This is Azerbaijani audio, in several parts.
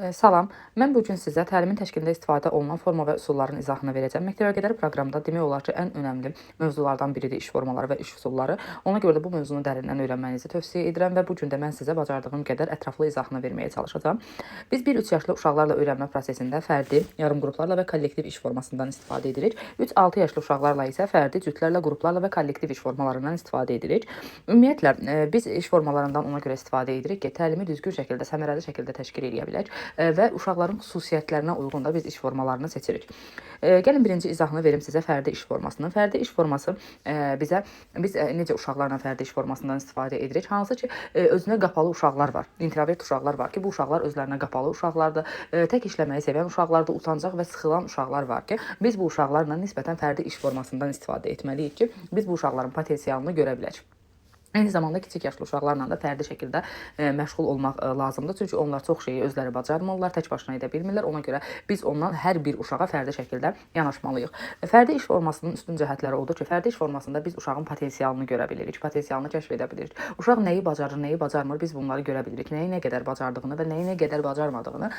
Salam, mən bu gün sizə təlimin təşkilində istifadə olunan forma və üsulların izahını verəcəm. Məktəbəqədər proqramda demək olar ki, ən önəmli mövzulardan biridir iş formaları və iş üsulları. Ona görə də bu mövzunu dərindən öyrənmənizi tövsiyə edirəm və bu gün də mən sizə bacardığım qədər ətraflı izahını verməyə çalışacağam. Biz 1-3 yaşlı uşaqlarla öyrənmə prosesində fərdi, yarım qruplarla və kollektiv iş formasından istifadə edirik. 3-6 yaşlı uşaqlarla isə fərdi, cütlərlə, qruplarla və kollektiv iş formalarından istifadə edirik. Ümumiyyətlə, biz iş formalarından ona görə istifadə edirik ki, təlimi düzgün şəkildə, səmərəli şəkildə təşkil edə bilək və uşaqların xüsusiyyətlərinə uyğun da biz iş formalarını seçirik. Gəlin birinci izahını verim sizə fərdi iş formasının. Fərdi iş forması biz necə uşaqlarla fərdi iş formasından istifadə edirik? Hansı ki, özünə qapalı uşaqlar var, introvert uşaqlar var ki, bu uşaqlar özlərinə qapalı uşaqlardır, tək işləməyi sevən uşaqlardır, utancaq və sıxılan uşaqlar var ki, biz bu uşaqlarla nisbətən fərdi iş formasından istifadə etməliyik ki, biz bu uşaqların potensialını görə bilək. Eyni zamanda kiçik yaşlı uşaqlarla da fərdi şəkildə məşğul olmaq lazımdır. Çünki onlar çox şeyi özləri bacarmırlar, tək başına edə bilmirlər. Ona görə biz ondan hər bir uşağa fərdi şəkildə yanaşmalıyıq. Fərdi iş formasının üstün cəhətləri odur ki, fərdi iş formasında biz uşağın potensialını görə bilirik, potensialını kəşf edə bilirik. Uşaq nəyi bacarır, nəyi bacarmır, biz bunları görə bilirik. Nəyi nə qədər bacardığını və nəyi nə qədər bacarmadığını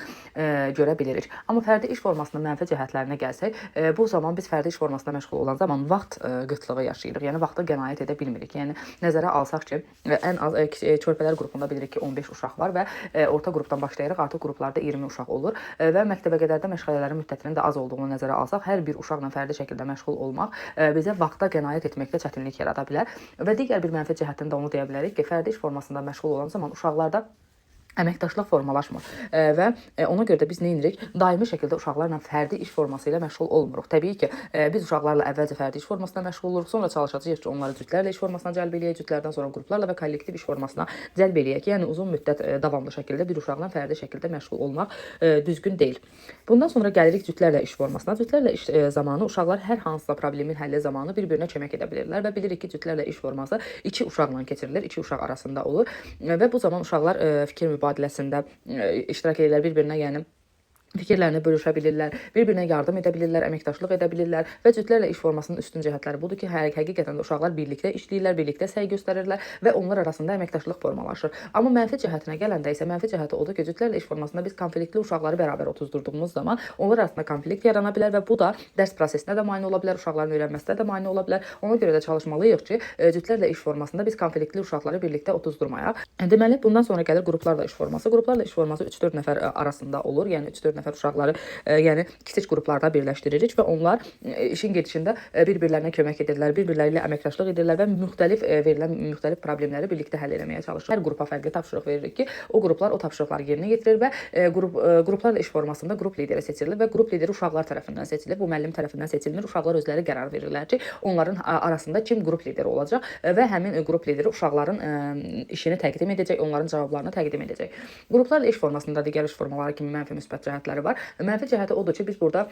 görə bilirik. Amma fərdi iş formasının mənfi cəhətlərinə gəlsək, bu zaman biz fərdi iş formasında məşğul olan zaman vaxt qıtlığı yaşayırıq. Yəni vaxta qənaət edə bilmirik. Yəni nəzərə alsaq ki, ən az körpələr qrupunda bilirik ki, 15 uşaq var və orta qrupdan başlayaraq artıq qruplarda 20 uşaq olur və məktəbəqədərdə məşğələlərin müddətinin də az olduğunu nəzərə alsaq, hər bir uşaqla fərdi şəkildə məşğul olmaq bizə vaxta qənaət etməkdə çətinlik yarada bilər və digər bir mənfi cəhətdən də onu deyə bilərik ki, fərdi iş formasında məşğul olan zaman uşaqlarda əməkdaşlıq formalaşmır və ona görə də biz nə edirik? Daimi şəkildə uşaqlarla fərdi iş forması ilə məşğul olmuruq. Təbii ki, biz uşaqlarla əvvəlcə fərdi iş formasına məşğul oluruq, sonra çalışacağıq ki, onları cütlərlə iş formasına cəlb eləyək, cütlərdən sonra qruplarla və kollektiv iş formasına cəlb eləyək. Yəni uzun müddət davamlı şəkildə bir uşaqla fərdi şəkildə məşğul olmaq düzgün deyil. Bundan sonra gəlirik cütlərlə iş formasına. Cütlərlə iş zamanı uşaqlar hər hansısa problemin həlli zamanı bir-birinə kömək edə bilirlər və bilirik ki, cütlərlə iş forması 2 uşaqla keçirilir, 2 uşaq arasında olur və bu zaman uşaqlar fikir mübadiləsində iştirak edirlər bir-birinə, yəni fikirlərini bölüşə bilirlər, bir-birinə yardım edə bilirlər, əməkdaşlıq edə bilirlər və cütlərlə iş formasının üstün cəhətləri budur ki, həqiqətən də uşaqlar birlikdə işləyirlər, birlikdə səy göstərirlər və onlar arasında əməkdaşlıq formalaşır. Amma mənfi cəhətinə gələndə isə mənfi cəhəti odur ki, cütlərlə iş formasında biz konfliktli uşaqları bərabər otuzdurduğumuz zaman onlar arasında konflikt yarana bilər və bu da dərs prosesinə də mane ola bilər, uşaqların öyrənməsinə də mane ola bilər. Ona görə də çalışmalıyıq ki, cütlərlə iş formasında biz konfliktli uşaqları birlikdə otuzdurmayaq. Deməli, bundan sonra gəlir qruplarla iş forması. Qruplarla iş forması 3-4 nəfər arasında olur, yəni 3-4 nəfər uşaqları yəni kiçik qruplarda birləşdiririk və onlar işin gedişində bir-birlərinə kömək edirlər, bir-birləri ilə əməkdaşlıq edirlər və verilən müxtəlif problemləri birlikdə həll etməyə çalışırlar. Hər qrupa fərqli tapşırıq veririk ki, o qruplar o tapşırıqları yerinə yetirir və qruplarla iş formasında qrup lideri seçilir və qrup lideri uşaqlar tərəfindən seçilir. Bu müəllim tərəfindən seçilmir. Uşaqlar özləri qərar verirlər ki, onların arasında kim qrup lideri olacaq və həmin qrup lideri uşaqların işini təqdim edəcək, onların cavablarını təqdim edəcək. Qruplarla iş formasında digər iş formaları kimi mənfi müsbət cəhətləri var. Mənfi cəhəti odur ki, biz burada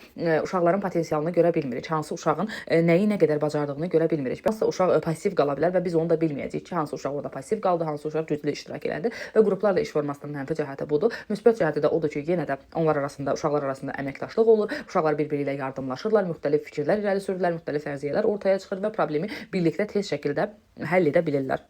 uşaqların potensialını görə bilmirik. Hansı uşağın nəyi nə qədər bacardığını görə bilmirik. Hansısa uşaq passiv qala bilər və biz onu da bilməyəcəyik ki, hansı uşaq orada passiv qaldı, hansı uşaq güclü iştirak elədi və qruplarla iş formasının mənfi cəhəti budur. Müsbət cəhəti də odur ki, yenə də uşaqlar arasında əməkdaşlıq olur, uşaqlar bir-biri ilə yardımlaşırlar, müxtəlif fikirlər irəli sürürlər, müxtəlif fərziyyələr ortaya çıxır və problemi birlikdə tez şəkildə həll edə bilirlər.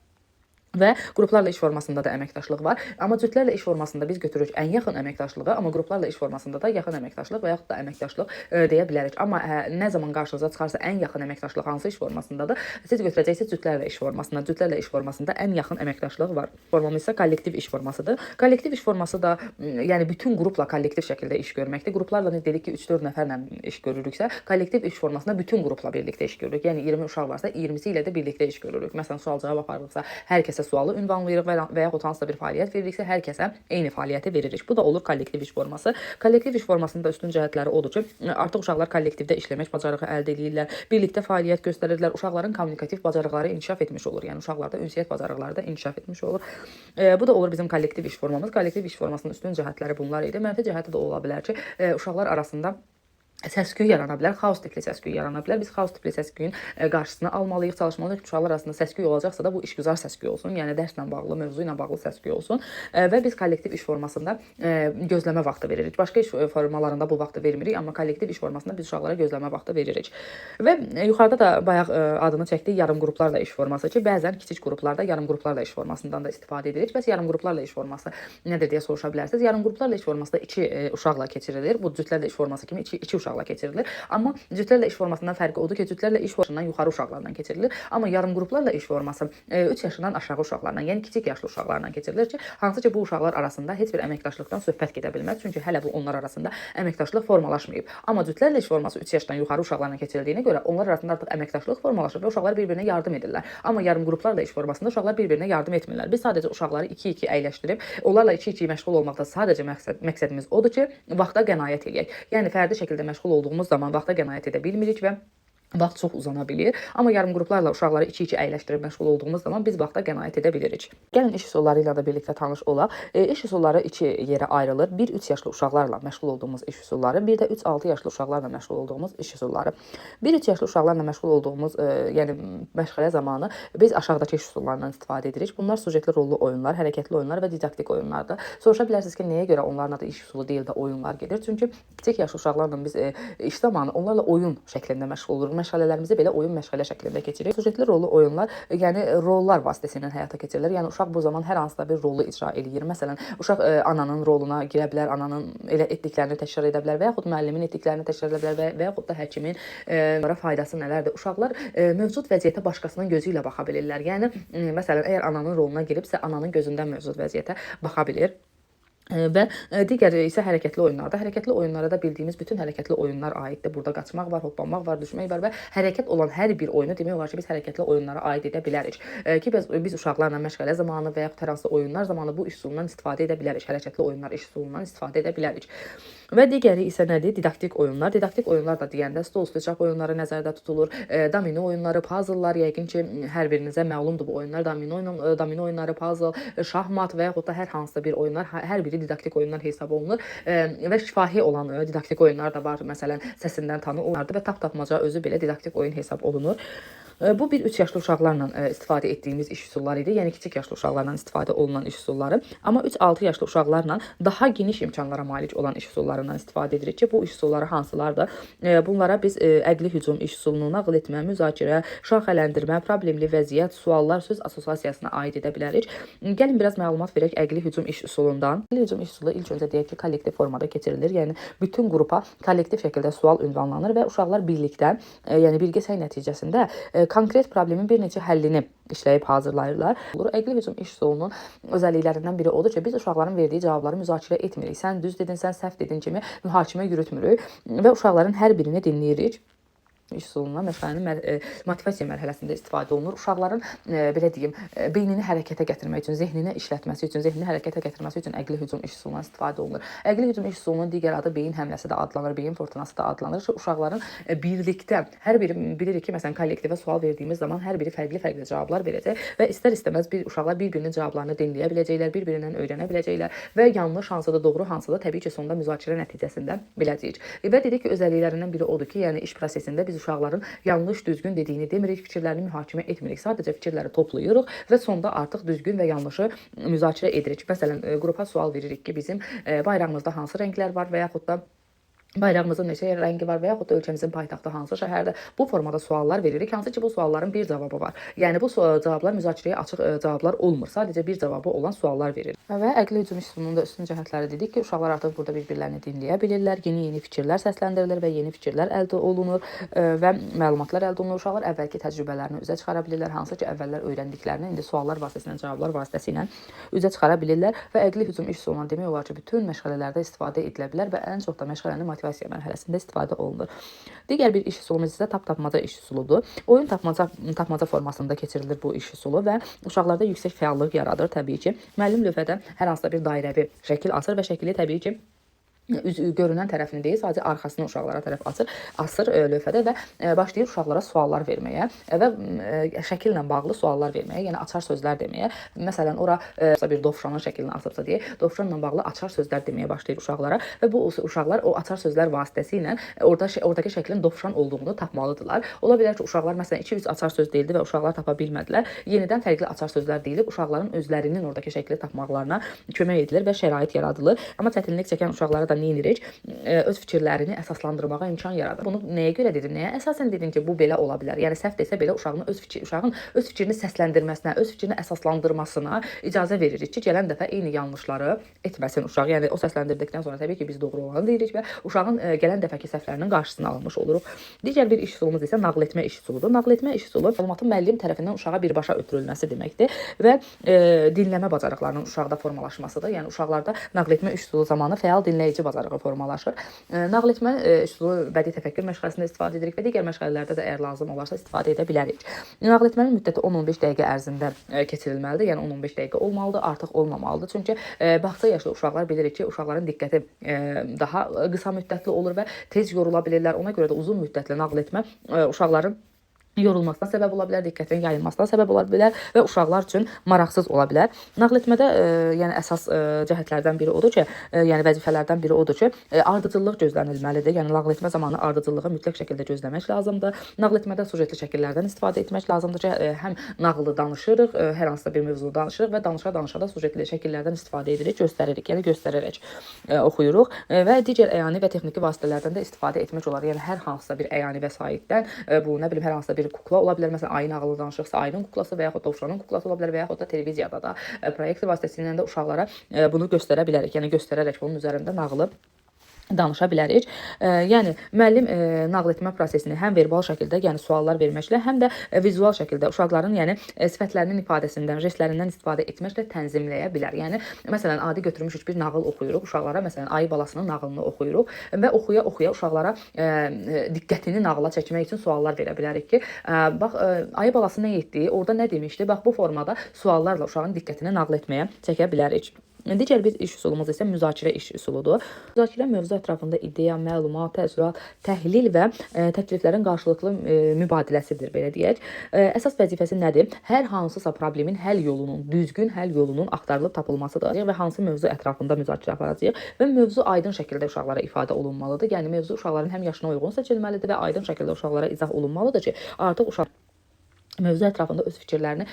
Və qruplarla iş formasında da əməkdaşlıq var. Amma cütlərlə iş formasında biz götürürük ən yaxın əməkdaşlığı, amma qruplarla iş formasında da yaxın əməkdaşlıq və yaxud da əməkdaşlıq deyə bilərik. Amma nə zaman qarşınıza çıxarsa ən yaxın əməkdaşlıq hansı iş formasındadır? Siz götürəcəksiniz cütlərlə iş formasına. Cütlərlə iş formasında ən yaxın əməkdaşlıq var. Formamız isə kollektiv iş formasıdır. Kollektiv iş forması da yəni bütün qrupla kollektiv şəkildə iş görməkdir. Qruplarla dedik ki, 3-4 nəfərlə iş görürüksə, kollektiv iş formasında bütün qrupla birlikdə iş görürük. Yəni 20 uşaq varsa, 20-si ilə də birlikdə iş görürük. Məsələn, sual-cavab aparırıqsa, hər kəsə sualı ünvanlayırıq və yaxud hansısa bir fəaliyyət veririksə, hər kəsə eyni fəaliyyəti veririk. Bu da olur kollektiv iş forması. Kollektiv iş formasının da üstün cəhətləri odur ki, artıq uşaqlar kollektivdə işləmək bacarığı əldə edirlər, birlikdə fəaliyyət göstərirlər, uşaqların kommunikativ bacarıqları inkişaf etmiş olur. Yəni uşaqlarda ünsiyyət bacarıqları da inkişaf etmiş olur. Bu da olur bizim kollektiv iş formamız. Kollektiv iş formasının üstün cəhətləri bunlar idi. Mənfi cəhəti də ola bilər ki, uşaqlar arasında səs-küy yarana bilər, xaos tipli səs-küy yarana bilər. Biz xaos tipli səs-küyün qarşısını almalıyıq, çalışmalıyıq ki, uşaqlar arasında səs-küy olacaqsa da bu işgüzar səs-küy olsun, yəni dərslə bağlı, mövzu ilə bağlı səs-küy olsun və biz kollektiv iş formasında gözləmə vaxtı veririk. Başqa iş formalarında bu vaxtı vermirik, amma kollektiv iş formasında biz uşaqlara gözləmə vaxtı veririk. Və yuxarıda da bayaq adını çəkdik yarım qruplarla iş forması ki, bəzən kiçik qruplarda yarım qruplarla iş formasından da istifadə edirik. Bəs yarım qruplarla iş forması nədir deyə soruşa bilərsiniz. Yarım qruplarla iş forması da 2 uşaqla keçirilir. Bu cütlərlə iş forması kimi 2 uşaqla keçirilir. Amma cütlərlə iş formasından fərqi odur ki, cütlərlə iş formasından yuxarı uşaqlarla keçirilir. Amma yarım qruplarla iş forması 3 yaşından aşağı uşaqlarla, yəni kiçik yaşlı uşaqlarla keçirilir ki, hansı ki bu uşaqlar arasında heç bir əməkdaşlıqdan söhbət gedə bilməz. Çünki hələ bu onlar arasında əməkdaşlıq formalaşmayıb. Amma cütlərlə iş forması 3 yaşdan yuxarı uşaqlarla keçirildiyinə görə onlar arasında artıq əməkdaşlıq formalaşıb və uşaqlar bir-birinə yardım edirlər. Amma yarım qruplarla iş formasında uşaqlar bir-birinə yardım etmirlər. Biz sadəcə uşaqları 2-2 əyləşdirib, onlarla 2-2 məşğul olmaqda sadəcə məqsədimiz odur ki, vaxta qənaət edək. Yəni fərdi şəkildə məşğul olduğumuz zaman vaxta qənaət edə bilmirik və vaxt çox uzana bilir. Amma yarım qruplarla uşaqları 2-2 əyləşdirib məşğul olduğumuz zaman biz vaxta qənaət edə bilirik. Gəlin iş üsulları ilə də birlikdə tanış olaq. İş üsulları 2 yerə ayrılır. 1-3 yaşlı uşaqlarla məşğul olduğumuz iş üsulları, bir də 3-6 yaşlı uşaqlarla məşğul olduğumuz iş üsulları. 1-3 yaşlı uşaqlarla məşğul olduğumuz, yəni məşğələ zamanı biz aşağıdakı iş üsullarından istifadə edirik. Bunlar sujetli rollu oyunlar, hərəkətli oyunlar və didaktik oyunlardır. Soruşa bilərsiniz ki, nəyə görə onların adı iş üsulu deyil də oyunlar gedir? Çünki kiçik yaşlı uşaqlarla biz iş zamanı onlarla oyun şəklində məşğul oluruq. Məşğələlərimizi belə oyun məşğələ şəklində keçiririk. Sujetli rollu oyunlar, yəni rollar vasitəsilə həyata keçirilir. Yəni uşaq bu zaman hər hansısa bir rolu icra eləyir. Məsələn, uşaq ananın roluna girə bilər, ananın elə etdiklərini təkrar edə bilər və yaxud müəllimin etdiklərini təkrar edə bilər və yaxud da həkimin onlara faydası nələrdir? Uşaqlar mövcud vəziyyətə başqasının gözü ilə baxa bilirlər. Yəni məsələn, əgər ananın roluna giribsə, ananın gözündən mövcud vəziyyətə baxa bilir. Və digər isə hərəkətli oyunlarda. Hərəkətli oyunlara da bildiyimiz bütün hərəkətli oyunlar aiddir. Burada qaçmaq var, hoppanmaq var, düşmək var və hərəkət olan hər bir oyunu demək olar ki, biz hərəkətli oyunlara aid edə bilərik. Ki biz uşaqlarla məşğələ zamanı və yaxud hər hansı oyunlar zamanı bu iş üsulundan istifadə edə bilərik. Hərəkətli oyunlar iş üsulundan istifadə edə bilərik. Və digəri isə nədir? Didaktik oyunlar. Didaktik oyunlar da deyəndə stol üstü çap oyunları nəzərdə tutulur. Domino oyunları, puzzlelar, yəqin ki, hər birinizə məlumdur bu oyunlar. Domino oyunları, puzzle, şahmat və yaxud da hər hansısa bir oyunlar, hər biri didaktik oyunlar hesab olunur və şifahi olan didaktik oyunlar da var. Məsələn, səsindən tanı oyunlardır və tap-tapmaca özü belə didaktik oyun hesab olunur. Bu 1-3 yaşlı uşaqlarla istifadə etdiyimiz iş üsulları idi. Yəni kiçik yaşlı uşaqlarla istifadə olunan iş üsulları. Amma 3-6 yaşlı uşaqlarla daha geniş imkanlara malik olan iş üsullarından istifadə edirik ki, bu iş üsulları hansılardır? Bunlara biz əqli hücum iş üsulunu, nağıl etmə, müzakirə, şaxələndirmə, problemli vəziyyət, suallar, söz assosiasiyasına aid edə bilərik. Gəlin biraz məlumat verək əqli hücum iş üsulundan. Əqli hücum iş üsulu ilk öncə deyək ki, kollektiv formada keçirilir. Yəni bütün qrupa kollektiv şəkildə sual ünvanlanır və uşaqlar birlikdə, yəni birgə səy nəticəsində konkret problemin bir neçə həllini işləyib hazırlayırlar. Əqli hücum iş üsulunun özəlliklərindən biri odur ki, biz uşaqların verdiyi cavabları müzakirə etmirik. Sən düz dedin, sən səhv dedin kimi mühakimə yürütmürük və uşaqların hər birini dinləyirik. İş üsulundan məşğələnin motivasiya mərhələsində istifadə olunur. Uşaqların belə deyim, beynini hərəkətə gətirmək üçün, zehnini işlətməsi üçün, zehnini hərəkətə gətirməsi üçün əqli hücum iş üsulundan istifadə olunur. Əqli hücum iş üsulunun digər adı beyin həmləsi də adlanır, beyin fırtınası da adlanır ki, uşaqların birlikdə hər biri bilirik ki, məsələn, kollektivə sual verdiyimiz zaman hər biri fərqli cavablar verəcək və istər-istəməz uşaqlar bir-birinin cavablarını dinləyə biləcəklər, bir-birindən öyrənə biləcəklər və yanlış hansıdır, doğru hansıdır, təbii ki, sonda müzakirə nəticəsində biləcəyik. Və dedik ki, özəlliklərindən biri odur ki, yəni iş prosesində biz uşaqların yanlış, düzgün dediyini demirik, fikirlərini mühakimə etmirik. Sadəcə fikirləri toplayırıq və sonda artıq düzgün və yanlışı müzakirə edirik. Məsələn, qrupa sual veririk ki, bizim bayrağımızda hansı rənglər var və yaxud da bayrağımızın neçə rəngi var və yaxud da ölkəmizin paytaxtı hansı şəhərdə? Bu formada suallar veririk. Hansı ki, bu sualların bir cavabı var. Yəni, bu cavablar müzakirəyə açıq cavablar olmur. Sadəcə bir cavabı olan suallar veririk. Və əqli hücum üsulunun da üstün cəhətləri dedik ki, uşaqlar artıq burada bir-birlərini dinləyə bilirlər, yeni fikirlər səsləndirilir və yeni fikirlər əldə olunur və məlumatlar əldə olunur. Uşaqlar əvvəlki təcrübələrini üzə çıxara bilirlər. Hansı ki, əvvəllər öyrəndiklərini indi suallar vasitəsilə, cavablar vasitəsilə üzə çıxara bilirlər və əqli hücum iş üsulundan demək olar ki, bütün məşğələlərdə istifadə edilə bilər və ən çox da məşğələnin motivasiya mərhələsində istifadə olunur. Digər bir iş üsulumuz isə tap-tapmaca iş üsuludur. Oyun tapmaca formasında keçirilir bu iş üsulu və uşaqlarda yüksək fəallıq yaradır təbii ki. Müəllim lövhədə hər hansısa bir dairəvi şəkil asır və şəkili təbii ki görünən tərəfini deyil, sadəcə arxasını uşaqlara tərəf asır lövhədə və başlayır uşaqlara suallar verməyə və şəkillə bağlı suallar verməyə, yəni açar sözlər deməyə. Məsələn, ora bir dovşanın şəklini asıbsa deyə, dovşanla bağlı açar sözlər deməyə başlayır uşaqlara və bu uşaqlar o açar sözlər vasitəsilə oradakı şəklin dovşan olduğunu tapmalıdırlar. Ola bilər ki, uşaqlar məsələn 2-3 açar söz deyildi və uşaqlar tapa bilmədilər. Yenidən fərqli açar sözlər deyilib uşaqların özlərinin oradakı şəkli tapmaqlarına kömək edilir və şərait yaradılır. Amma çətinlik çəkən uşaqlara da nə edirik? Öz fikirlərini əsaslandırmağa imkan yaradır. Bunu nəyə görə dedim? Nəyə əsasən dedim ki, bu belə ola bilər. Yəni səhv desə belə uşağın öz fikrini səsləndirməsinə, öz fikrini əsaslandırmasına icazə veririk ki, gələn dəfə eyni yanlışları etməsin uşaq. Yəni o səsləndirdikdən sonra təbii ki, biz doğru olanı deyirik və uşağın gələn dəfəki səhvlərinin qarşısını almış oluruq. Digər bir iş üsulumuz isə nağıl etmə iş üsuludur. Nağıl etmə iş üsulu məlumatın müəllim tərəfindən uşağa birbaşa ötürülməsi deməkdir və dinləmə bacarıqlarının uşaqda formalaşmasıdır. Yəni uşaqlarda nağıl etmə iş üsulu zamanı fəal dinləyici bacarığı formalaşır. Nağıl etmə üsulu bədii təfəkkür məşğələsində istifadə edirik və digər məşğələlərdə də əgər lazım olarsa istifadə edə bilərik. Nağıl etmənin müddəti 10-15 dəqiqə ərzində keçirilməlidir. Yəni 10-15 dəqiqə olmalıdır, artıq olmamalıdır. Çünki bağça yaşlı uşaqlar bilirik ki, uşaqların diqqəti daha qısa müddətli olur və tez yorula bilirlər. Ona görə də uzun müddətli nağıl etmə uşaqların yorulmasına səbəb ola bilər, diqqətinin yayılmasına səbəb ola bilər və uşaqlar üçün maraqsız ola bilər. Nağıl etmədə yəni əsas cəhətlərdən biri odur ki, yəni vəzifələrdən biri odur ki, ardıcıllıq gözlənilməlidir. Yəni nağıl etmə zamanı ardıcıllığı mütləq şəkildə gözləmək lazımdır. Nağıl etmədə sujetli şəkillərdən istifadə etmək lazımdır ki, həm nağılı danışırıq, hər hansısa bir mövzunu danışırıq və danışa da sujetli şəkillərdən istifadə edirik, göstəririk, yəni göstərərək oxuyuruq və digər əyani və texniki vasitələrdən də istifadə etmək olar. Yəni hər hansısa bir əyani vəsaitdən, bu nə bilim hər hansısa bir kukla ola bilər. Məsələn, ayın nağılı danışıqsa ayının kuklası və yaxud da uşağın kuklası ola bilər və yaxud da televiziyada da proyektor vasitəsilə də uşaqlara bunu göstərə bilərik. Yəni göstərərək bunun üzərində nağılı danışa bilərik. Yəni müəllim nağıl etmə prosesini həm verbal şəkildə, yəni suallar verməklə, həm də vizual şəkildə uşaqların yəni sifətlərinin ifadəsindən, jestlərindən istifadə etməklə tənzimləyə bilər. Yəni məsələn, adi götürmüşük bir nağıl oxuyuruq uşaqlara, məsələn, ayı balasının nağılını oxuyuruq və oxuya uşaqlara diqqətini nağıla çəkmək üçün suallar verə bilərik ki, bax ayı balası nə etdi, orada nə demişdi? Bax bu formada suallarla uşağın diqqətini nağıl etməyə çəkə bilərik. Digər bir iş üsulumuz isə müzakirə iş üsuludur. Müzakirə mövzu ətrafında ideya, məlumat, təəssürat, təhlil və təkliflərin qarşılıqlı mübadiləsidir, belə deyək. Əsas vəzifəsi nədir? Hər hansısa problemin düzgün həll yolunun axtarılıb tapılmasıdır və hansı mövzu ətrafında müzakirə aparacağıq və mövzu aydın şəkildə uşaqlara ifadə olunmalıdır. Yəni mövzu uşaqların həm yaşına uyğun seçilməlidir və aydın şəkildə uşaqlara izah olunmalıdır ki, artıq uşaq mövzu ətrafında öz fikirlərini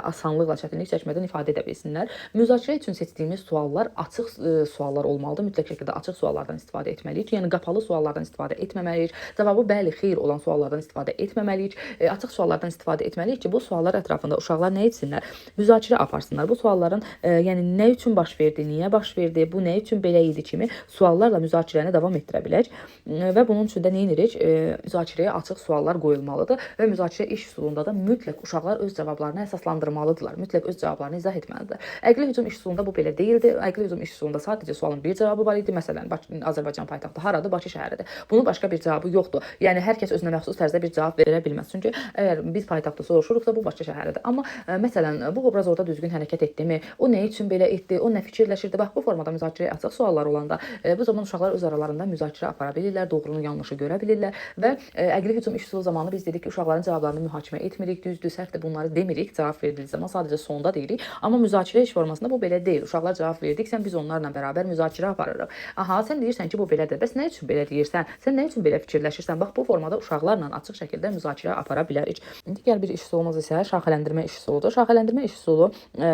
asanlıqla, çətinlik çəkmədən ifadə edə bilsinlər. Müzakirə üçün seçdiyimiz suallar açıq suallar olmalıdır. Mütləq şəkildə açıq suallardan istifadə etməliyik. Yəni qapalı suallardan istifadə etməməliyik. Cavabı bəli, xeyr olan suallardan istifadə etməməliyik. Açıq suallardan istifadə etməliyik ki, bu suallar ətrafında uşaqlar nə etsinlər? Müzakirə aparsınlar. Bu sualların yəni nə üçün baş verdi, niyə baş verdi, bu nə üçün belə idi kimi suallarla müzakirəni davam etdirə bilək və bunun üçün də nə edirik? Müzakirəyə açıq suallar qoyulmalıdır və müzakirə iş üsulunda da mütləq uşaqlar öz cavablarını əsaslandırmalıdırlar. Mütləq öz cavablarını izah etməlidirlər. Əqli hücum iş üsulunda bu belə deyildi. Əqli hücum iş üsulunda sadəcə sualın bir cavabı var idi. Məsələn, Azərbaycan paytaxtı haradır? Bakı şəhəridir. Bunun başqa bir cavabı yoxdur. Yəni hər kəs özünə məxsus tərzdə bir cavab verə bilməz. Çünki əgər biz paytaxtı soruşuruqsa bu Bakı şəhəridir. Amma məsələn, bu obraz orada düzgün hərəkət etdimi? O nə üçün belə etdi? O nə fikirləşirdi? Bax bu formada müzakirəyə açıq suallar olanda bu zaman uşaqlar öz aralarında müzakirə apara bilirlər, doğrunu, yanlışı görə bilirlər və əqli hücum iş üsulu zamanı biz dedik ki, uşaqların cavablarını mühakimə etmirik, düzdür, səhvdir, bunları demirik, cavab verildiyi zaman sadəcə sonda deyirik. Amma müzakirə iş formasında bu belə deyil. Uşaqlar cavab verdiksə biz onlarla bərabər müzakirə aparırıq. Aha, sən deyirsən ki, bu belədir. Bəs nə üçün belə deyirsən? Sən nə üçün belə fikirləşirsən? Bax bu formada uşaqlarla açıq şəkildə müzakirə apara bilərik. Digər bir iş üsulumuz isə şaxələndirmə iş üsuludur. Şaxələndirmə iş üsulu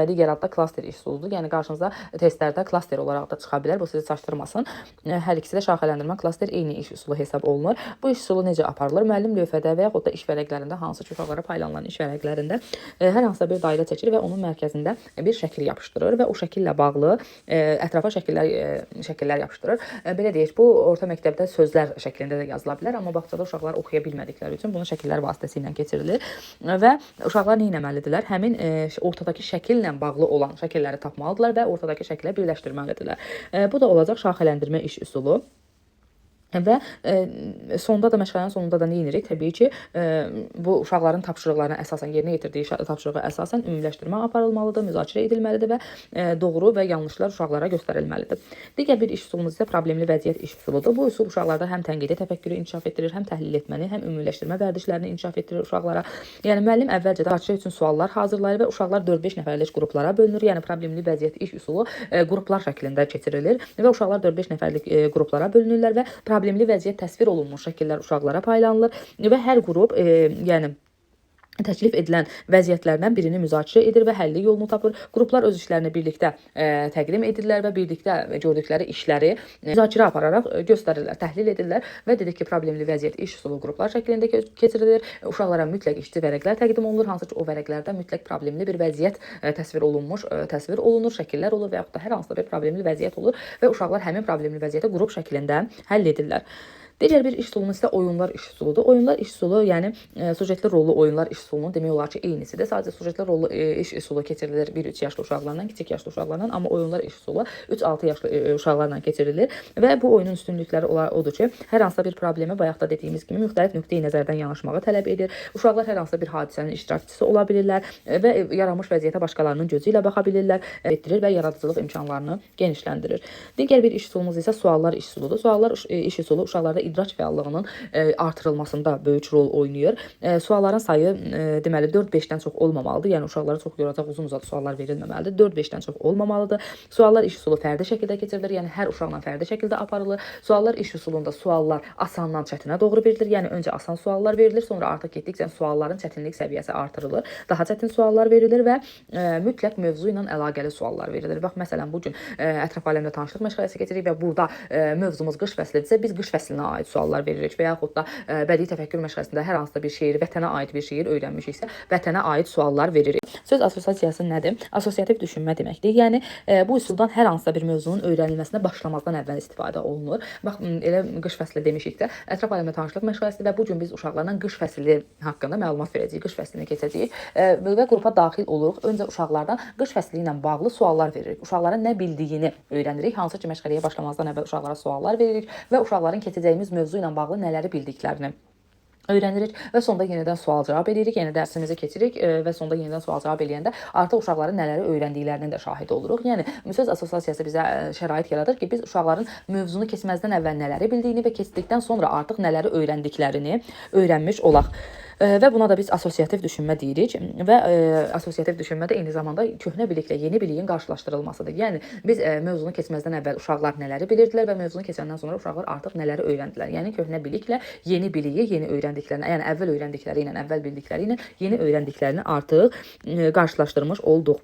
digər adda klaster iş üsuludur. Yəni qarşınıza testlərdə klaster olaraq da çıxa bilər. Bu sizi çaşdırmasın. Hər ikisi də şaxələndirmə, klaster eyni iş üsulu hesab olunur. Bu iş üsulu necə aparılır? Müəllim lövhədə və yaxud da iş vərəqlərində, hansı ki uşaqlara paylanılan iş vərəqlərində hər hansısa bir dairə çəkir və onun mərkəzində bir şəkil yapışdırır və o şəkillə bağlı ətrafa şəkillər yapışdırır. Belə deyək, bu orta məktəbdə sözlər şəklində də yazıla bilər, amma bağçada uşaqlar oxuya bilmədikləri üçün bunu şəkillər vasitəsilə keçirilir və uşaqlar nə etməlidirlər? Həmin ortadakı şəkillə bağlı olan şəkilləri tapmalıdırlar və ortadakı şəklə birləşdirməlidirlər. Bu da olacaq şaxələndirmə iş üsulu. Və sonda da məşğələnin sonunda da nə edirik? Təbii ki, bu uşaqların tapşırıqlarına əsasən yerinə yetirdiyi tapşırığa əsasən ümumiləşdirmə aparılmalıdır, müzakirə edilməlidir və doğru və yanlışlar uşaqlara göstərilməlidir. Digər bir iş üsulumuz isə problemli vəziyyət iş üsuludur. Bu üsul uşaqlarda həm tənqidi təfəkkürü inkişaf etdirir, həm təhlil etməni, həm ümumiləşdirmə vərdişlərini inkişaf etdirir uşaqlara. Yəni müəllim əvvəlcədən müzakirə üçün suallar hazırlayır və uşaqlar 4-5 nəfərlik qruplara bölünür. Yəni problemli vəziyyət iş üsulu qruplar şəklində keçirilir və uşaqlar 4-5 nəfərlik qruplara bölünürlər və problemli vəziyyət təsvir olunmuş şəkillər uşaqlara paylanılır və hər qrup yəni təklif edilən vəziyyətlərdən birini müzakirə edir və həlli yolunu tapır. Qruplar öz işlərini birlikdə təqdim edirlər və birlikdə gördükləri işləri müzakirə apararaq göstərirlər, təhlil edirlər və dedik ki, problemli vəziyyət iş üsulu qruplar şəklində keçirilir. Uşaqlara mütləq işçi vərəqlər təqdim olunur, hansı ki, o vərəqlərdə mütləq problemli bir vəziyyət təsvir olunur, şəkillər olur və yaxud da hər hansısa bir problemli vəziyyət olur və uşaqlar həmin problemli vəziyyəti qrup şəklində həll edirlər. Digər bir iş üsulumuz isə oyunlar iş üsuludur. Oyunlar iş üsulu, yəni sujetli rollu oyunlar iş üsulunun demək olar ki, eynisidir. Sadəcə sujetli rollu iş üsulu keçirilir 1-3 yaşlı uşaqlarla, kiçik yaşlı uşaqlarla, amma oyunlar iş üsulu 3-6 yaşlı uşaqlarla keçirilir və bu oyunun üstünlükləri odur ki, hər hansısa bir problemi bayaq da dediyimiz kimi müxtəlif nöqteyi nəzərdən yanaşmağı tələb edir. Uşaqlar hər hansısa bir hadisənin iştirakçısı ola bilirlər və yaranmış vəziyyətə başqalarının gözü ilə baxa bilirlər, etdirir və yaradıcılıq imkanlarını genişləndirir. Digər bir iş üsulumuz isə suallar iş üsuludur. Suallar iş üsulu uşaqlarda idraç fəallığının artırılmasında böyük rol oynayır. Sualların sayı deməli 4-5-dən çox olmamalıdır. Yəni uşaqlara çox yoracaq uzun-uzadı suallar verilməməlidir. 4-5-dən çox olmamalıdır. Suallar iş üsulu fərdi şəkildə keçirilir. Yəni hər uşaqla fərdi şəkildə aparılır. Suallar iş üsulunda suallar asandan çətinə doğru verilir. Yəni öncə asan suallar verilir, sonra artıq getdikcə sualların çətinlik səviyyəsi artırılır. Daha çətin suallar verilir və mütləq mövzu ilə əlaqəli suallar verilir. Bax, məsələn, bu gün ətraf aləmlə tanışlıq məşğələsi keçirik və burada mövzumuz qış fəslidirsə, biz qış fəslinə aid suallar veririk və yaxud da bədii təfəkkür məşğələsində hər hansısa bir şeir, vətənə aid bir şeir öyrənmişiksə, vətənə aid suallar veririk. Söz assosiasiyası nədir? Assosiativ düşünmə deməkdir. Yəni bu üsuldan hər hansısa bir mövzunun öyrənilməsinə başlamazdan əvvəl istifadə olunur. Bax, elə qış fəsli demişiksə, ətraf aləmlə tanışlıq məşğələsidir və bu gün biz uşaqlarla qış fəsli haqqında məlumat verəcəyik, qış fəslini keçəcəyik və qrupa daxil oluruq. Öncə uşaqlardan qış fəsli ilə bağlı suallar veririk. Uşaqların nə bildiyini öyrənirik. Hansı ki, məşğələyə başlamazdan əvvəl uşaqlara suallar veririk və uşaqların keçəcəyimiz mövzu ilə bağlı nələri bildiklərini öyrənirik və sonda yenidən sual-cavab edirik, yəni dərsimizi keçirik və sonda yenidən sual-cavab eləyəndə artıq uşaqların nələri öyrəndiklərinin də şahid oluruq. Yəni söz assosiasiyası bizə şərait yaradır ki, biz uşaqların mövzunu keçməzdən əvvəl nələri bildiyini və keçdikdən sonra artıq nələri öyrəndiklərini öyrənmiş olaq. Və buna da biz assosiativ düşünmə deyirik və assosiativ düşünmə də eyni zamanda köhnə biliklə yeni biliyin qarşılaşdırılmasıdır. Yəni biz mövzunu keçməzdən əvvəl uşaqlar nələri bilirdilər və mövzunu keçəndən sonra uşaqlar artıq nələri öyrəndilər. Yəni köhnə biliklə yeni biliyi, yeni öyrəndiklərini, yəni əvvəl öyrəndikləri ilə, əvvəl bildikləri ilə yeni öyrəndiklərini artıq qarşılaşdırmış olduq.